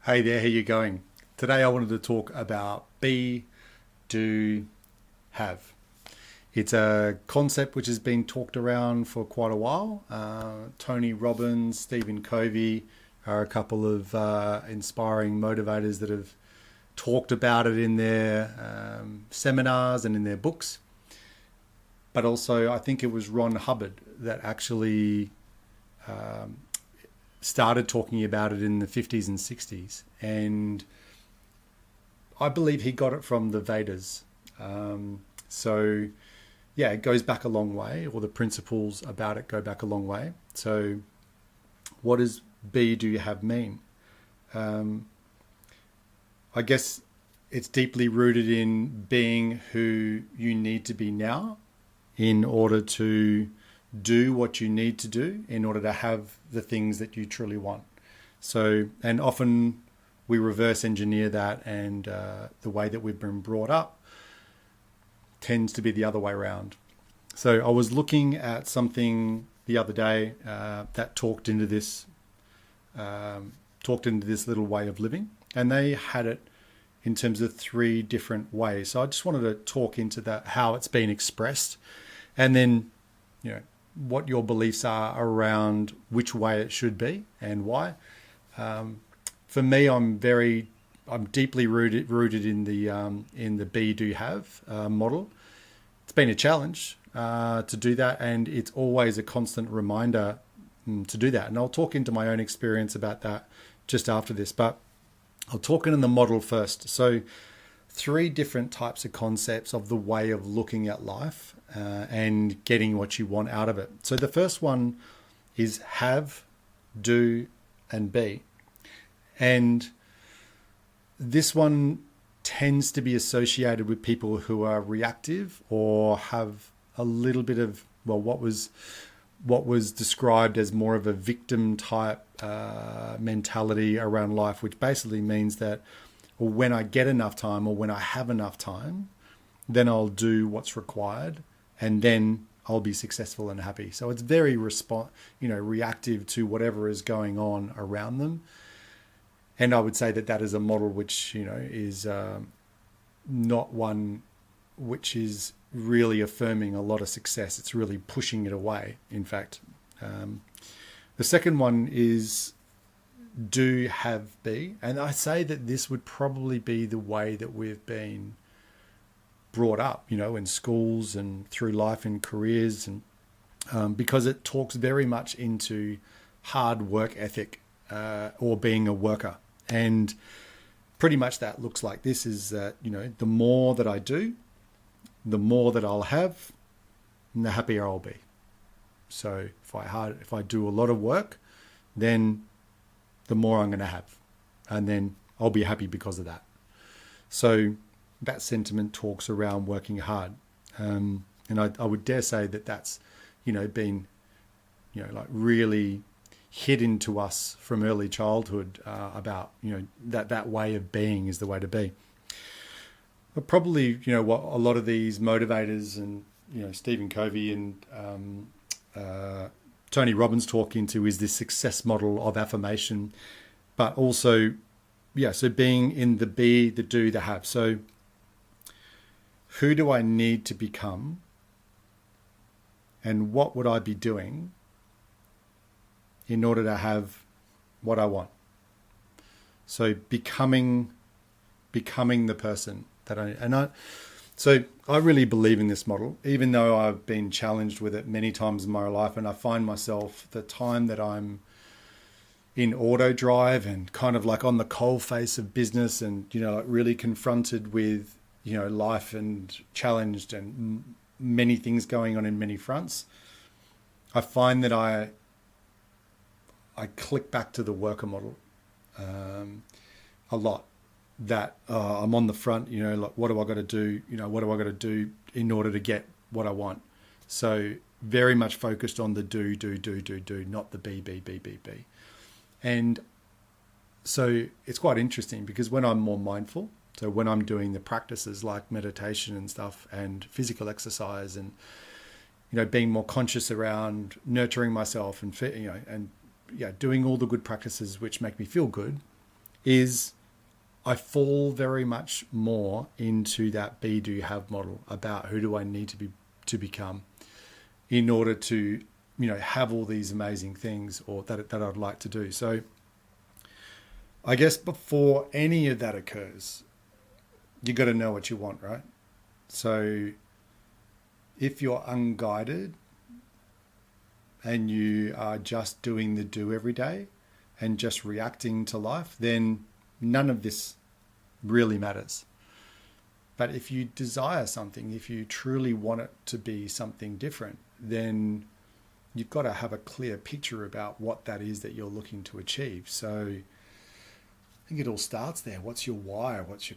Hey there, how you going? Today I wanted to talk about be, do, have. It's a concept which has been talked around for quite a while. Tony Robbins, Stephen Covey are a couple of inspiring motivators that have talked about it in their seminars and in their books. But also, I think it was Ron Hubbard that actually started talking about it in the 50s and 60s. And I believe he got it from the Vedas. So, yeah, it goes back a long way, or the principles about it go back a long way. So, what does be, do you have mean? I guess it's deeply rooted in being who you need to be now in order to do what you need to do in order to have the things that you truly want. So, and often we reverse engineer that, and the way that we've been brought up tends to be the other way around. So I was looking at something the other day that talked into this little way of living, and they had it in terms of three different ways. So I just wanted to talk into that, how it's been expressed, and then, what your beliefs are around which way it should be and why. For me, I'm deeply rooted in the be, do, have model. It's been a challenge to do that, and it's always a constant reminder to do that. And I'll talk into my own experience about that just after this, but I'll talk into the model first. So, three different types of concepts of the way of looking at life and getting what you want out of it. So the first one is have, do, and be. And this one tends to be associated with people who are reactive or have a little bit of, what was described as more of a victim type mentality around life, which basically means that when I get enough time, or when I have enough time, then I'll do what's required, and then I'll be successful and happy. So it's very reactive to whatever is going on around them. And I would say that is a model which, is not one which is really affirming a lot of success. It's really pushing it away, in fact. The second one is do, have, be. And I say that this would probably be the way that we've been brought up, in schools and through life and careers, and because it talks very much into hard work ethic or being a worker. And pretty much that looks like this, is that, the more that I do, the more that I'll have, and the happier I'll be. So if I do a lot of work, then the more I'm going to have, and then I'll be happy because of that. So that sentiment talks around working hard. And I would dare say that that's, been, really hit into us from early childhood about, that way of being is the way to be. But probably, what a lot of these motivators and, Stephen Covey and Tony Robbins talk into is this success model of affirmation, but also, so being in the be, the do, the have. So who do I need to become, and what would I be doing in order to have what I want? So becoming the person So I really believe in this model, even though I've been challenged with it many times in my life, and I find myself, the time that I'm in auto drive and kind of like on the coal face of business, and, really confronted with, life and challenged and many things going on in many fronts, I find that I click back to the worker model a lot. That I'm on the front, what do I got to do? What do I got to do in order to get what I want? So very much focused on the do, not the be. And so it's quite interesting, because when I'm more mindful, so when I'm doing the practices like meditation and stuff, and physical exercise, and, being more conscious around nurturing myself and, doing all the good practices which make me feel good, is I fall very much more into that be, do, have model about who do I need to become in order to, have all these amazing things or that I'd like to do. So I guess before any of that occurs, you got to know what you want, right? So if you're unguided and you are just doing the do every day and just reacting to life, then none of this really matters. But if you desire something, if you truly want it to be something different, then you've got to have a clear picture about what that is that you're looking to achieve. So I think it all starts there. What's your why? What's your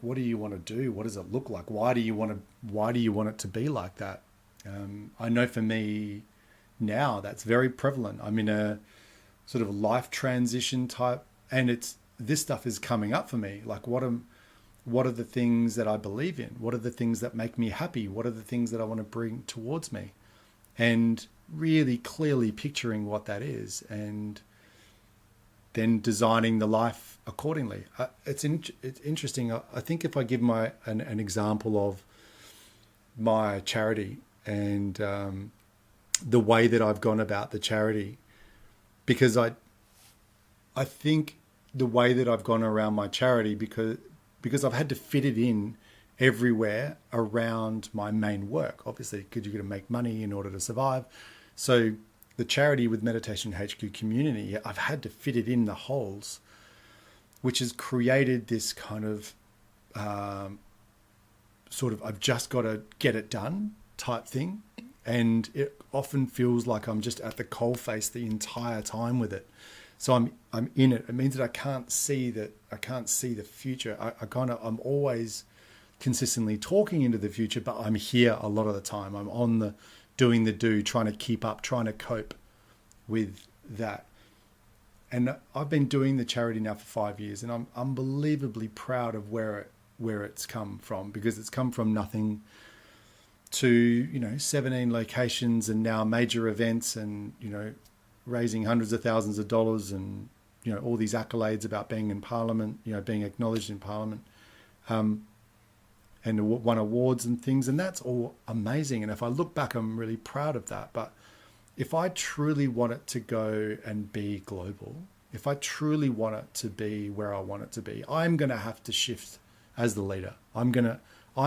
what do you want to do? What does it look like? Why do you want it to be like that? I know for me now that's very prevalent. I'm in a sort of life transition type, and this stuff is coming up for me. Like what are the things that I believe in? What are the things that make me happy? What are the things that I want to bring towards me? And really clearly picturing what that is, and then designing the life accordingly. It's interesting. I think if I give an example of my charity and the way that I've gone about the charity, because I think the way that I've gone around my charity, because I've had to fit it in everywhere around my main work, obviously, because you've got to make money in order to survive. So the charity with meditationHQ community, I've had to fit it in the holes, which has created this kind of sort of I've just got to get it done type thing. And it often feels like I'm just at the coalface the entire time with it. So I'm in it. It means that I can't see the future. I'm always consistently talking into the future, but I'm here a lot of the time. I'm on doing the do, trying to keep up, trying to cope with that. And I've been doing the charity now for 5 years, and I'm unbelievably proud of where it's come from, because it's come from nothing to 17 locations and now major events, and raising hundreds of thousands of dollars, and all these accolades about being in Parliament, being acknowledged in Parliament, and won awards and things, and that's all amazing. And if I look back, I'm really proud of that. But if I truly want it to go and be global, if I truly want it to be where I want it to be, I'm going to have to shift as the leader. I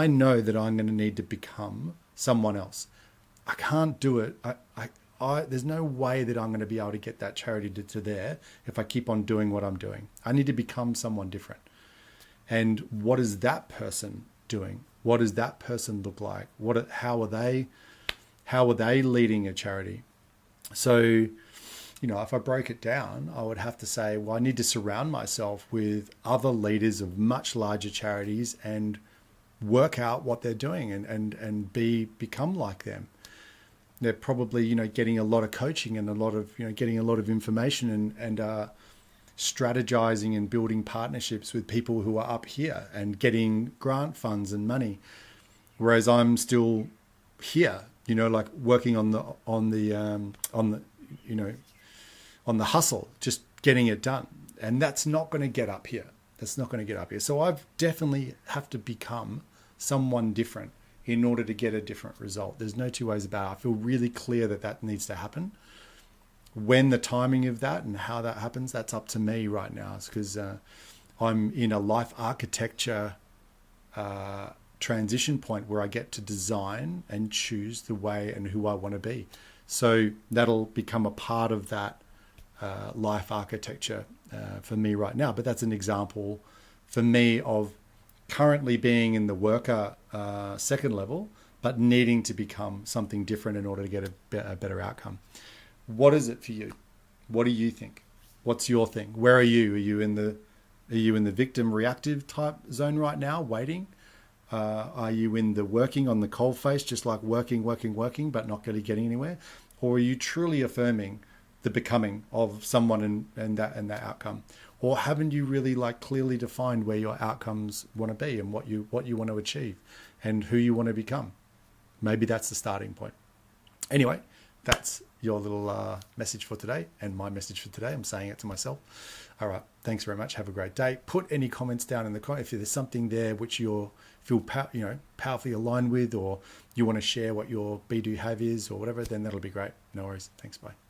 know that I'm going to need to become someone else. I can't do it. There's no way that I'm going to be able to get that charity to there if I keep on doing what I'm doing. I need to become someone different. And what is that person doing? What does that person look like? How are they leading a charity? So, if I break it down, I would have to say, well, I need to surround myself with other leaders of much larger charities and work out what they're doing and become like them. They're probably, getting a lot of coaching and a lot of, getting a lot of information and strategizing and building partnerships with people who are up here and getting grant funds and money. Whereas I'm still here, like working on the hustle, just getting it done. And that's not going to get up here. So I've definitely have to become someone different in order to get a different result. There's no two ways about it. I feel really clear that needs to happen. When the timing of that and how that happens, that's up to me right now. It's because I'm in a life architecture transition point where I get to design and choose the way and who I want to be. So that'll become a part of that life architecture for me right now. But that's an example for me of currently being in the worker second level, but needing to become something different in order to get a better outcome. What is it for you? What do you think? What's your thing? Where are you? Are you in the victim reactive type zone right now, waiting? Are you in the working on the coalface, just like working, but not really getting anywhere? Or are you truly affirming the becoming of someone and that outcome? Or haven't you really clearly defined where your outcomes want to be and what you want to achieve and who you want to become? Maybe that's the starting point. Anyway, that's your little message for today, and my message for today. I'm saying it to myself. All right. Thanks very much. Have a great day. Put any comments down in the comments if there's something there which you feel powerfully aligned with, or you want to share what your be do have is or whatever. Then that'll be great. No worries. Thanks. Bye.